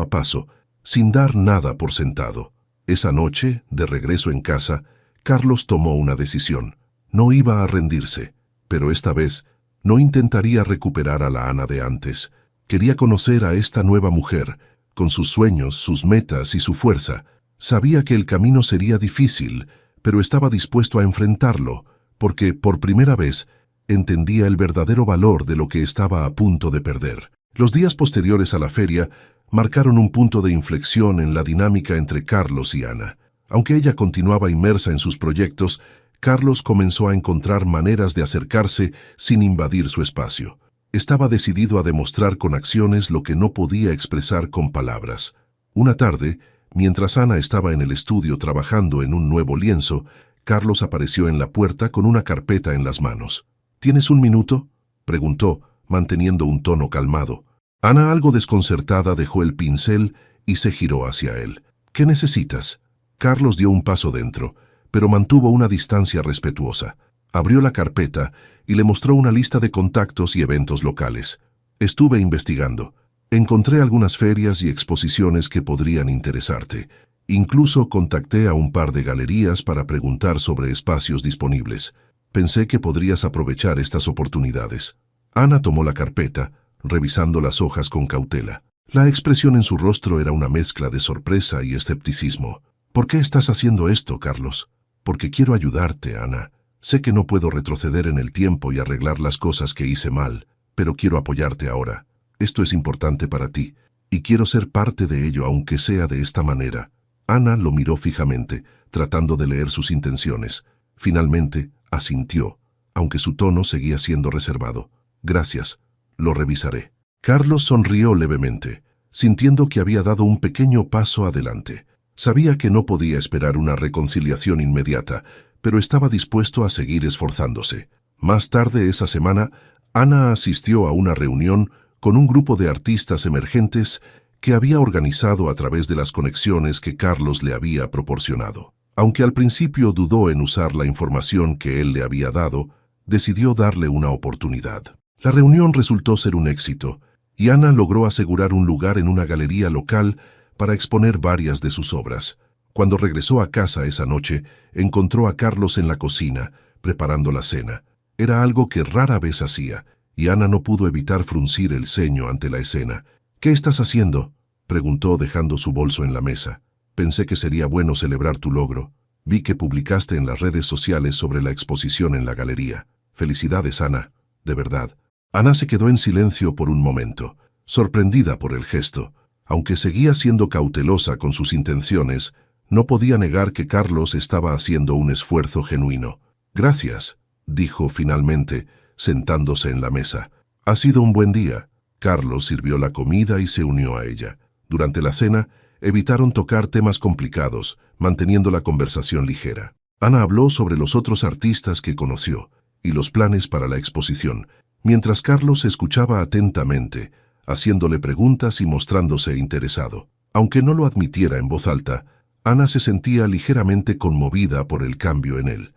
Speaker 1: a paso, sin dar nada por sentado. Esa noche, de regreso en casa, Carlos tomó una decisión. No iba a rendirse, pero esta vez no intentaría recuperar a la Ana de antes. Quería conocer a esta nueva mujer, con sus sueños, sus metas y su fuerza. Sabía que el camino sería difícil, pero estaba dispuesto a enfrentarlo, porque, por primera vez, entendía el verdadero valor de lo que estaba a punto de perder. Los días posteriores a la feria marcaron un punto de inflexión en la dinámica entre Carlos y Ana. Aunque ella continuaba inmersa en sus proyectos, Carlos comenzó a encontrar maneras de acercarse sin invadir su espacio. Estaba decidido a demostrar con acciones lo que no podía expresar con palabras. Una tarde, mientras Ana estaba en el estudio trabajando en un nuevo lienzo, Carlos apareció en la puerta con una carpeta en las manos. ¿Tienes un minuto?, preguntó, manteniendo un tono calmado. Ana, algo desconcertada, dejó el pincel y se giró hacia él. ¿Qué necesitas? Carlos dio un paso dentro, pero mantuvo una distancia respetuosa. Abrió la carpeta y le mostró una lista de contactos y eventos locales. Estuve investigando. Encontré algunas ferias y exposiciones que podrían interesarte. Incluso contacté a un par de galerías para preguntar sobre espacios disponibles. Pensé que podrías aprovechar estas oportunidades. Ana tomó la carpeta, revisando las hojas con cautela. La expresión en su rostro era una mezcla de sorpresa y escepticismo. ¿Por qué estás haciendo esto, Carlos? Porque quiero ayudarte, Ana. Sé que no puedo retroceder en el tiempo y arreglar las cosas que hice mal, pero quiero apoyarte ahora. Esto es importante para ti, y quiero ser parte de ello, aunque sea de esta manera. Ana lo miró fijamente, tratando de leer sus intenciones. Finalmente, asintió, aunque su tono seguía siendo reservado. Gracias, lo revisaré. Carlos sonrió levemente, sintiendo que había dado un pequeño paso adelante. Sabía que no podía esperar una reconciliación inmediata, pero estaba dispuesto a seguir esforzándose. Más tarde esa semana, Ana asistió a una reunión con un grupo de artistas emergentes que había organizado a través de las conexiones que Carlos le había proporcionado. Aunque al principio dudó en usar la información que él le había dado, decidió darle una oportunidad. La reunión resultó ser un éxito, y Ana logró asegurar un lugar en una galería local para exponer varias de sus obras. Cuando regresó a casa esa noche, encontró a Carlos en la cocina, preparando la cena. Era algo que rara vez hacía, y Ana no pudo evitar fruncir el ceño ante la escena. ¿Qué estás haciendo?, preguntó dejando su bolso en la mesa. Pensé que sería bueno celebrar tu logro. Vi que publicaste en las redes sociales sobre la exposición en la galería. Felicidades, Ana, de verdad. Ana se quedó en silencio por un momento, sorprendida por el gesto. Aunque seguía siendo cautelosa con sus intenciones, no podía negar que Carlos estaba haciendo un esfuerzo genuino. Gracias, dijo finalmente, sentándose en la mesa. Ha sido un buen día. Carlos sirvió la comida y se unió a ella. Durante la cena, evitaron tocar temas complicados, manteniendo la conversación ligera. Ana habló sobre los otros artistas que conoció y los planes para la exposición, mientras Carlos escuchaba atentamente, haciéndole preguntas y mostrándose interesado. Aunque no lo admitiera en voz alta, Ana se sentía ligeramente conmovida por el cambio en él.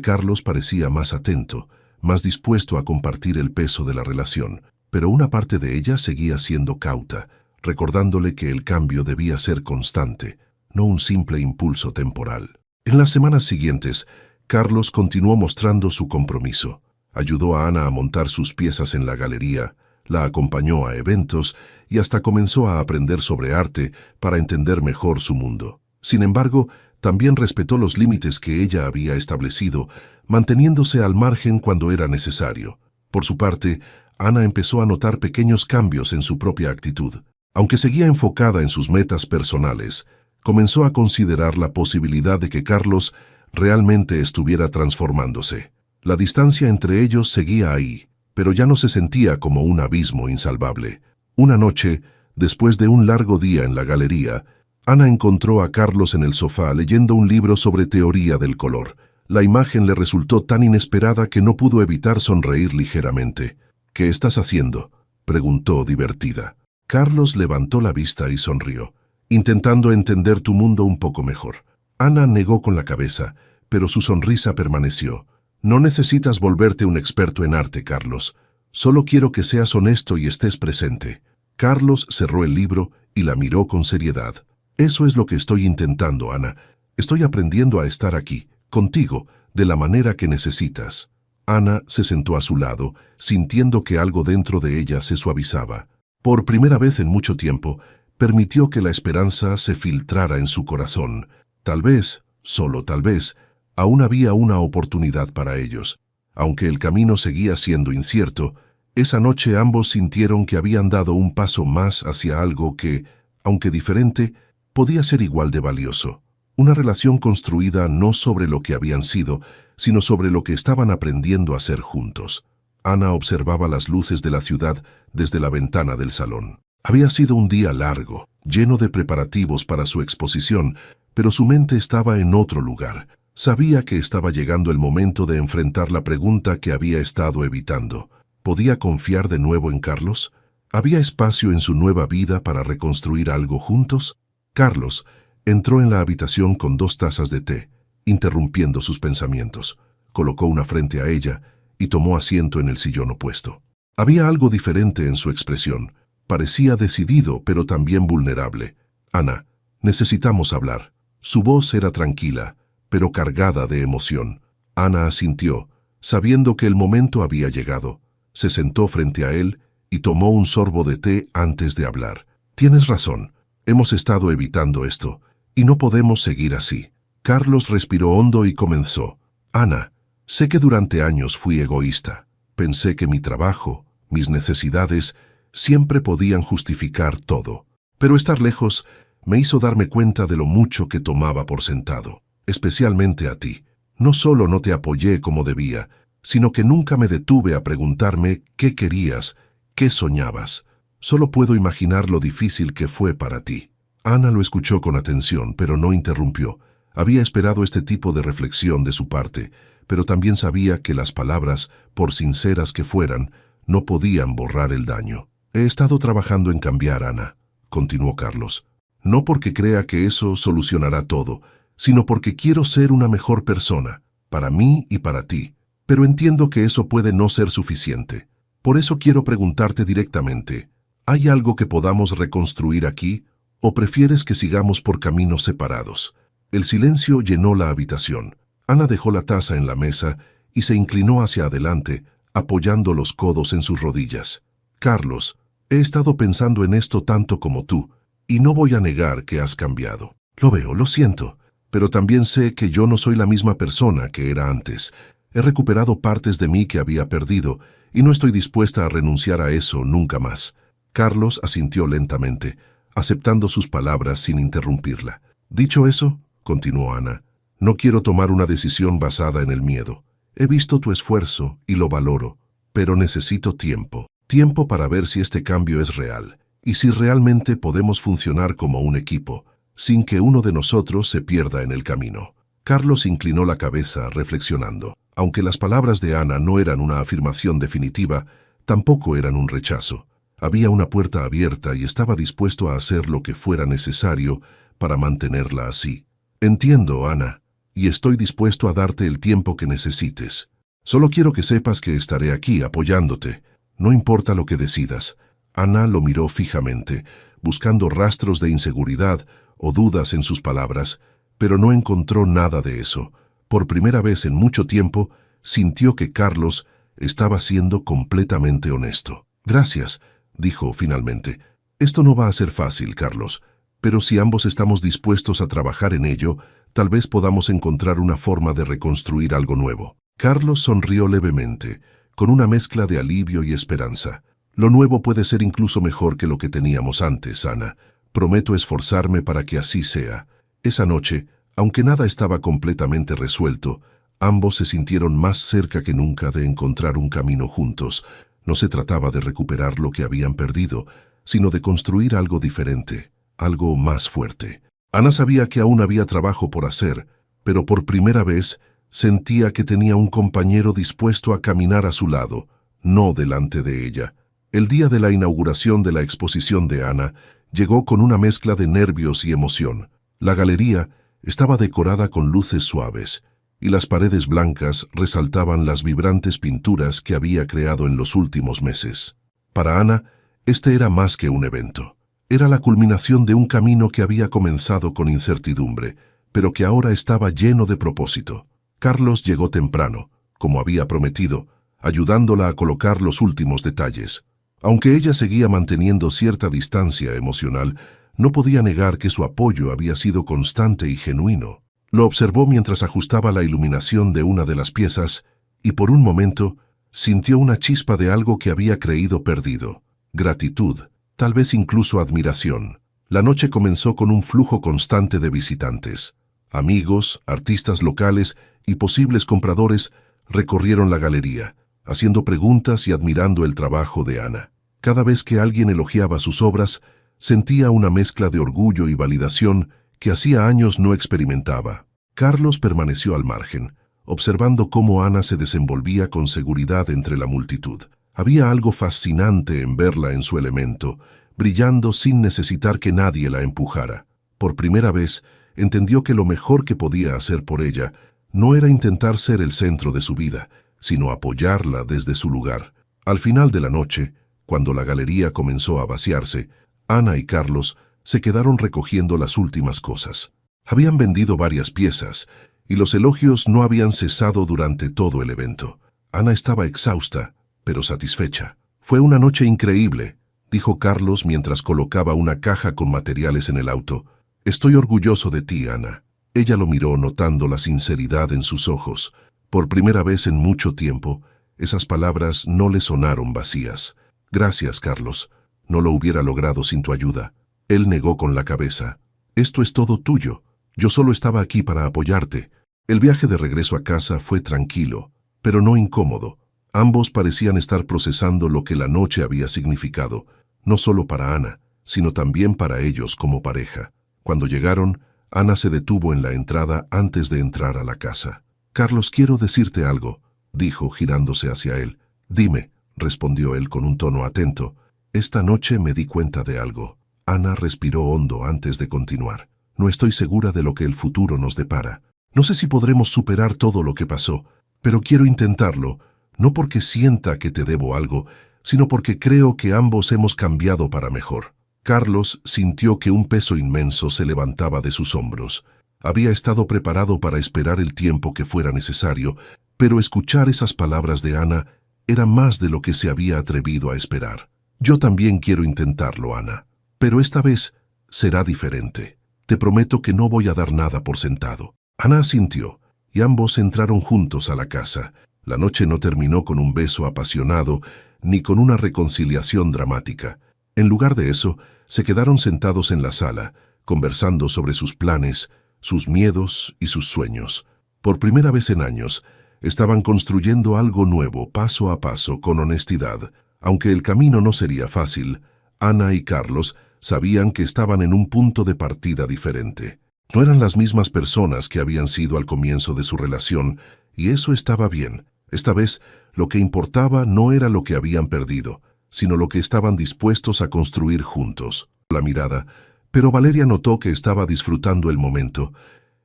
Speaker 1: Carlos parecía más atento, más dispuesto a compartir el peso de la relación, pero una parte de ella seguía siendo cauta, recordándole que el cambio debía ser constante, no un simple impulso temporal. En las semanas siguientes, Carlos continuó mostrando su compromiso. Ayudó a Ana a montar sus piezas en la galería, la acompañó a eventos y hasta comenzó a aprender sobre arte para entender mejor su mundo. Sin embargo, también respetó los límites que ella había establecido, manteniéndose al margen cuando era necesario. Por su parte, Ana empezó a notar pequeños cambios en su propia actitud. Aunque seguía enfocada en sus metas personales, comenzó a considerar la posibilidad de que Carlos realmente estuviera transformándose. La distancia entre ellos seguía ahí, pero ya no se sentía como un abismo insalvable. Una noche, después de un largo día en la galería, Ana encontró a Carlos en el sofá leyendo un libro sobre teoría del color. La imagen le resultó tan inesperada que no pudo evitar sonreír ligeramente. ¿Qué estás haciendo?, preguntó divertida. Carlos levantó la vista y sonrió, intentando entender tu mundo un poco mejor. Ana negó con la cabeza, pero su sonrisa permaneció. No necesitas volverte un experto en arte, Carlos. Solo quiero que seas honesto y estés presente. Carlos cerró el libro y la miró con seriedad. Eso es lo que estoy intentando, Ana. Estoy aprendiendo a estar aquí, contigo, de la manera que necesitas. Ana se sentó a su lado, sintiendo que algo dentro de ella se suavizaba. Por primera vez en mucho tiempo, permitió que la esperanza se filtrara en su corazón. Tal vez, solo tal vez, aún había una oportunidad para ellos. Aunque el camino seguía siendo incierto, esa noche ambos sintieron que habían dado un paso más hacia algo que, aunque diferente, podía ser igual de valioso. Una relación construida no sobre lo que habían sido, sino sobre lo que estaban aprendiendo a ser juntos. Ana observaba las luces de la ciudad desde la ventana del salón. Había sido un día largo, lleno de preparativos para su exposición, pero su mente estaba en otro lugar. Sabía que estaba llegando el momento de enfrentar la pregunta que había estado evitando. ¿Podía confiar de nuevo en Carlos? ¿Había espacio en su nueva vida para reconstruir algo juntos? Carlos entró en la habitación con 2 tazas de té, interrumpiendo sus pensamientos. Colocó una frente a ella y tomó asiento en el sillón opuesto. Había algo diferente en su expresión. Parecía decidido, pero también vulnerable. Ana, necesitamos hablar. Su voz era tranquila, pero cargada de emoción. Ana asintió, sabiendo que el momento había llegado. Se sentó frente a él y tomó un sorbo de té antes de hablar. Tienes razón, hemos estado evitando esto, y no podemos seguir así. Carlos respiró hondo y comenzó. Ana, sé que durante años fui egoísta. Pensé que mi trabajo, mis necesidades, siempre podían justificar todo. Pero estar lejos me hizo darme cuenta de lo mucho que tomaba por sentado, especialmente a ti. No solo no te apoyé como debía, sino que nunca me detuve a preguntarme qué querías, qué soñabas. Solo puedo imaginar lo difícil que fue para ti. Ana lo escuchó con atención, pero no interrumpió. Había esperado este tipo de reflexión de su parte, pero también sabía que las palabras, por sinceras que fueran, no podían borrar el daño. He estado trabajando en cambiar, Ana, continuó Carlos. No porque crea que eso solucionará todo, sino porque quiero ser una mejor persona, para mí y para ti. Pero entiendo que eso puede no ser suficiente. Por eso quiero preguntarte directamente, ¿hay algo que podamos reconstruir aquí, o prefieres que sigamos por caminos separados? El silencio llenó la habitación. Ana dejó la taza en la mesa y se inclinó hacia adelante, apoyando los codos en sus rodillas. Carlos, he estado pensando en esto tanto como tú, y no voy a negar que has cambiado. Lo veo, lo siento, pero también sé que yo no soy la misma persona que era antes. He recuperado partes de mí que había perdido, y no estoy dispuesta a renunciar a eso nunca más. Carlos asintió lentamente, aceptando sus palabras sin interrumpirla. Dicho eso, continuó Ana, no quiero tomar una decisión basada en el miedo. He visto tu esfuerzo y lo valoro, pero necesito tiempo. Tiempo para ver si este cambio es real, y si realmente podemos funcionar como un equipo, sin que uno de nosotros se pierda en el camino. Carlos inclinó la cabeza, reflexionando. Aunque las palabras de Ana no eran una afirmación definitiva, tampoco eran un rechazo. Había una puerta abierta y estaba dispuesto a hacer lo que fuera necesario para mantenerla así. Entiendo, Ana, y estoy dispuesto a darte el tiempo que necesites. Solo quiero que sepas que estaré aquí apoyándote. No importa lo que decidas. Ana lo miró fijamente, buscando rastros de inseguridad o dudas en sus palabras, pero no encontró nada de eso. Por primera vez en mucho tiempo, sintió que Carlos estaba siendo completamente honesto. Gracias, dijo finalmente. Esto no va a ser fácil, Carlos, pero si ambos estamos dispuestos a trabajar en ello, tal vez podamos encontrar una forma de reconstruir algo nuevo. Carlos sonrió levemente, con una mezcla de alivio y esperanza. Lo nuevo puede ser incluso mejor que lo que teníamos antes, Ana. Prometo esforzarme para que así sea. Esa noche, aunque nada estaba completamente resuelto, ambos se sintieron más cerca que nunca de encontrar un camino juntos. No se trataba de recuperar lo que habían perdido, sino de construir algo diferente, algo más fuerte. Ana sabía que aún había trabajo por hacer, pero por primera vez sentía que tenía un compañero dispuesto a caminar a su lado, no delante de ella. El día de la inauguración de la exposición de Ana llegó con una mezcla de nervios y emoción. La galería estaba decorada con luces suaves, y las paredes blancas resaltaban las vibrantes pinturas que había creado en los últimos meses. Para Ana, este era más que un evento. Era la culminación de un camino que había comenzado con incertidumbre, pero que ahora estaba lleno de propósito. Carlos llegó temprano, como había prometido, ayudándola a colocar los últimos detalles. Aunque ella seguía manteniendo cierta distancia emocional, no podía negar que su apoyo había sido constante y genuino. Lo observó mientras ajustaba la iluminación de una de las piezas y por un momento sintió una chispa de algo que había creído perdido. Gratitud, tal vez incluso admiración. La noche comenzó con un flujo constante de visitantes. Amigos, artistas locales y posibles compradores recorrieron la galería, haciendo preguntas y admirando el trabajo de Ana. Cada vez que alguien elogiaba sus obras, sentía una mezcla de orgullo y validación que hacía años no experimentaba. Carlos permaneció al margen, observando cómo Ana se desenvolvía con seguridad entre la multitud. Había algo fascinante en verla en su elemento, brillando sin necesitar que nadie la empujara. Por primera vez, entendió que lo mejor que podía hacer por ella no era intentar ser el centro de su vida, sino apoyarla desde su lugar. Al final de la noche, cuando la galería comenzó a vaciarse, Ana y Carlos se quedaron recogiendo las últimas cosas. Habían vendido varias piezas, y los elogios no habían cesado durante todo el evento. Ana estaba exhausta, pero satisfecha. «Fue una noche increíble», dijo Carlos mientras colocaba una caja con materiales en el auto. «Estoy orgulloso de ti, Ana». Ella lo miró notando la sinceridad en sus ojos. Por primera vez en mucho tiempo, esas palabras no le sonaron vacías. «Gracias, Carlos. No lo hubiera logrado sin tu ayuda». Él negó con la cabeza. «Esto es todo tuyo. Yo solo estaba aquí para apoyarte». El viaje de regreso a casa fue tranquilo, pero no incómodo. Ambos parecían estar procesando lo que la noche había significado, no solo para Ana, sino también para ellos como pareja. Cuando llegaron, Ana se detuvo en la entrada antes de entrar a la casa. «Carlos, quiero decirte algo», dijo girándose hacia él. «Dime», respondió él con un tono atento. «Esta noche me di cuenta de algo». Ana respiró hondo antes de continuar. «No estoy segura de lo que el futuro nos depara. No sé si podremos superar todo lo que pasó, pero quiero intentarlo, no porque sienta que te debo algo, sino porque creo que ambos hemos cambiado para mejor». Carlos sintió que un peso inmenso se levantaba de sus hombros. Había estado preparado para esperar el tiempo que fuera necesario, pero escuchar esas palabras de Ana era más de lo que se había atrevido a esperar. «Yo también quiero intentarlo, Ana, pero esta vez será diferente. Te prometo que no voy a dar nada por sentado». Ana asintió, y ambos entraron juntos a la casa. La noche no terminó con un beso apasionado, ni con una reconciliación dramática. En lugar de eso, se quedaron sentados en la sala, conversando sobre sus planes, sus miedos y sus sueños. Por primera vez en años, estaban construyendo algo nuevo, paso a paso, con honestidad. Aunque el camino no sería fácil, Ana y Carlos sabían que estaban en un punto de partida diferente. No eran las mismas personas que habían sido al comienzo de su relación, y eso estaba bien. Esta vez, lo que importaba no era lo que habían perdido, sino lo que estaban dispuestos a construir juntos. La mirada, pero Valeria notó que estaba disfrutando el momento.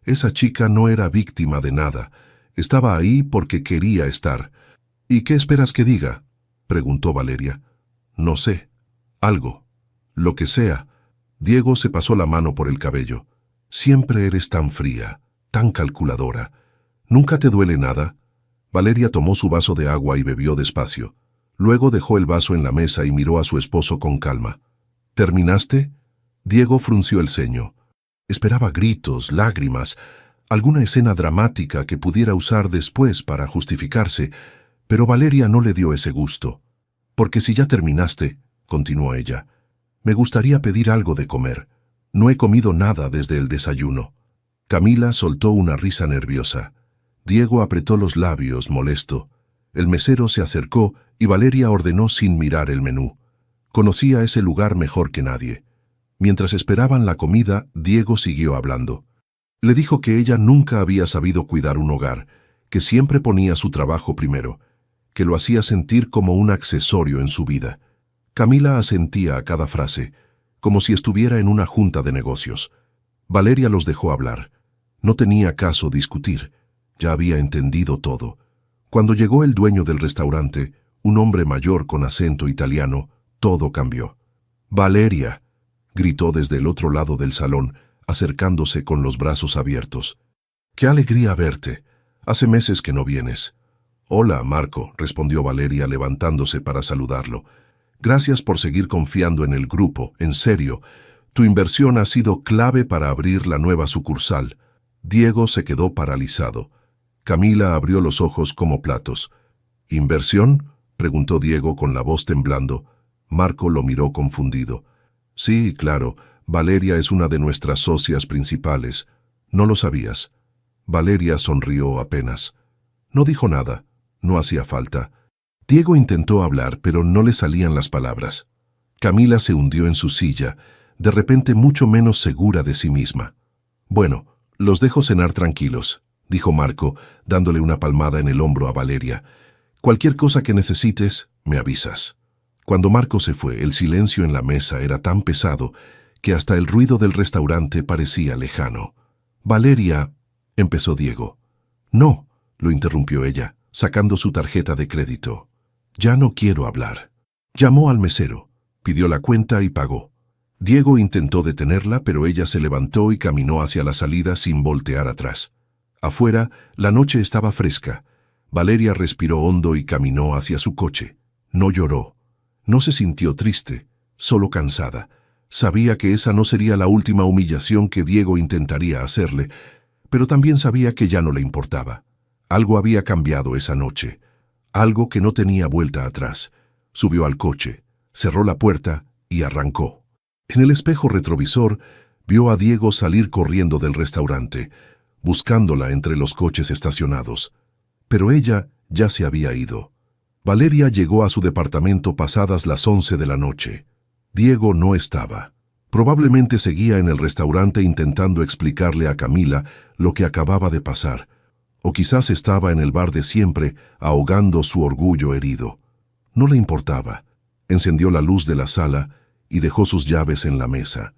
Speaker 1: Esa chica no era víctima de nada. Estaba ahí porque quería estar. «¿Y qué esperas que diga?», preguntó Valeria. «No sé. Algo. Lo que sea». Diego se pasó la mano por el cabello. «Siempre eres tan fría, tan calculadora. ¿Nunca te duele nada?». Valeria tomó su vaso de agua y bebió despacio. Luego dejó el vaso en la mesa y miró a su esposo con calma. «¿Terminaste?». Diego frunció el ceño. Esperaba gritos, lágrimas, alguna escena dramática que pudiera usar después para justificarse, pero Valeria no le dio ese gusto. «Porque si ya terminaste», continuó ella, «me gustaría pedir algo de comer. No he comido nada desde el desayuno». Camila soltó una risa nerviosa. Diego apretó los labios, molesto. El mesero se acercó y Valeria ordenó sin mirar el menú. Conocía ese lugar mejor que nadie. Mientras esperaban la comida, Diego siguió hablando. Le dijo que ella nunca había sabido cuidar un hogar, que siempre ponía su trabajo primero, que lo hacía sentir como un accesorio en su vida. Camila asentía a cada frase, como si estuviera en una junta de negocios. Valeria los dejó hablar. No tenía caso discutir. Ya había entendido todo. Cuando llegó el dueño del restaurante, un hombre mayor con acento italiano, todo cambió. «Valeria», gritó desde el otro lado del salón, acercándose con los brazos abiertos. «¡Qué alegría verte! Hace meses que no vienes». «Hola, Marco», respondió Valeria levantándose para saludarlo. «Gracias por seguir confiando en el grupo, en serio. Tu inversión ha sido clave para abrir la nueva sucursal». Diego se quedó paralizado. Camila abrió los ojos como platos. «¿Inversión?», preguntó Diego con la voz temblando. Marco lo miró confundido. «Sí, claro, Valeria es una de nuestras socias principales. ¿No lo sabías?». Valeria sonrió apenas. No dijo nada. No hacía falta. Diego intentó hablar, pero no le salían las palabras. Camila se hundió en su silla, de repente mucho menos segura de sí misma. «Bueno, los dejo cenar tranquilos», dijo Marco, dándole una palmada en el hombro a Valeria. «Cualquier cosa que necesites, me avisas». Cuando Marco se fue, el silencio en la mesa era tan pesado que hasta el ruido del restaurante parecía lejano. «Valeria», empezó Diego. «No», lo interrumpió ella, sacando su tarjeta de crédito. «Ya no quiero hablar». Llamó al mesero, pidió la cuenta y pagó. Diego intentó detenerla, pero ella se levantó y caminó hacia la salida sin voltear atrás. Afuera, la noche estaba fresca. Valeria respiró hondo y caminó hacia su coche. No lloró. No se sintió triste, solo cansada. Sabía que esa no sería la última humillación que Diego intentaría hacerle, pero también sabía que ya no le importaba. Algo había cambiado esa noche, algo que no tenía vuelta atrás. Subió al coche, cerró la puerta y arrancó. En el espejo retrovisor vio a Diego salir corriendo del restaurante, buscándola entre los coches estacionados. Pero ella ya se había ido. Valeria llegó a su departamento pasadas las 11 de la noche. Diego no estaba. Probablemente seguía en el restaurante intentando explicarle a Camila lo que acababa de pasar. O quizás estaba en el bar de siempre, ahogando su orgullo herido. No le importaba. Encendió la luz de la sala y dejó sus llaves en la mesa.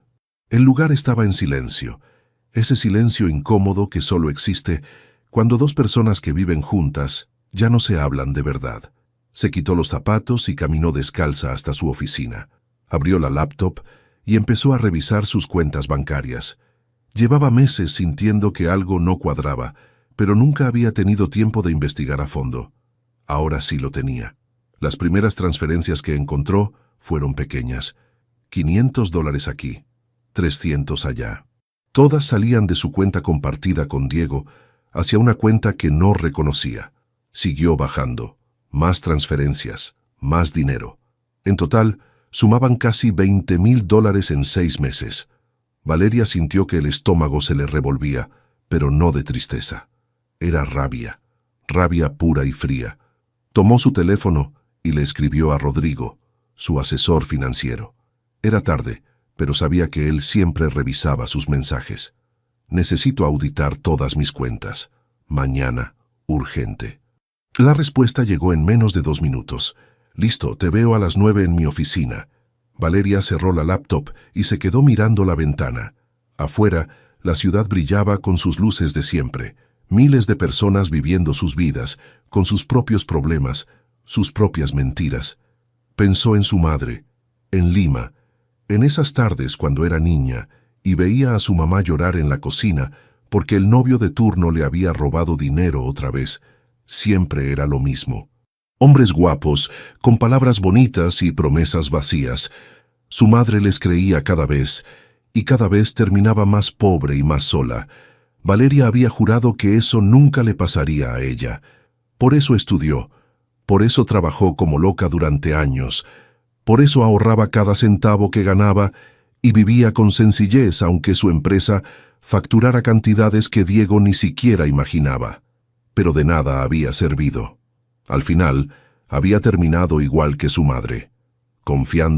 Speaker 1: El lugar estaba en silencio. Ese silencio incómodo que solo existe cuando dos personas que viven juntas ya no se hablan de verdad. Se quitó los zapatos y caminó descalza hasta su oficina. Abrió la laptop y empezó a revisar sus cuentas bancarias. Llevaba meses sintiendo que algo no cuadraba, pero nunca había tenido tiempo de investigar a fondo. Ahora sí lo tenía. Las primeras transferencias que encontró fueron pequeñas. $500 aquí, 300 allá. Todas salían de su cuenta compartida con Diego hacia una cuenta que no reconocía. Siguió bajando. Más transferencias, más dinero. En total, sumaban casi $20,000 en 6 meses. Valeria sintió que el estómago se le revolvía, pero no de tristeza. Era rabia, rabia pura y fría. Tomó su teléfono y le escribió a Rodrigo, su asesor financiero. Era tarde, pero sabía que él siempre revisaba sus mensajes. «Necesito auditar todas mis cuentas. Mañana, urgente». La respuesta llegó en menos de 2 minutos. «Listo, te veo a las 9 en mi oficina». Valeria cerró la laptop y se quedó mirando la ventana. Afuera, la ciudad brillaba con sus luces de siempre. Miles de personas viviendo sus vidas, con sus propios problemas, sus propias mentiras. Pensó en su madre, en Lima, en esas tardes cuando era niña y veía a su mamá llorar en la cocina porque el novio de turno le había robado dinero otra vez. Siempre era lo mismo. Hombres guapos, con palabras bonitas y promesas vacías. Su madre les creía cada vez, y cada vez terminaba más pobre y más sola. Valeria había jurado que eso nunca le pasaría a ella. Por eso estudió, por eso trabajó como loca durante años, por eso ahorraba cada centavo que ganaba y vivía con sencillez aunque su empresa facturara cantidades que Diego ni siquiera imaginaba. Pero de nada había servido. Al final, había terminado igual que su madre, confiando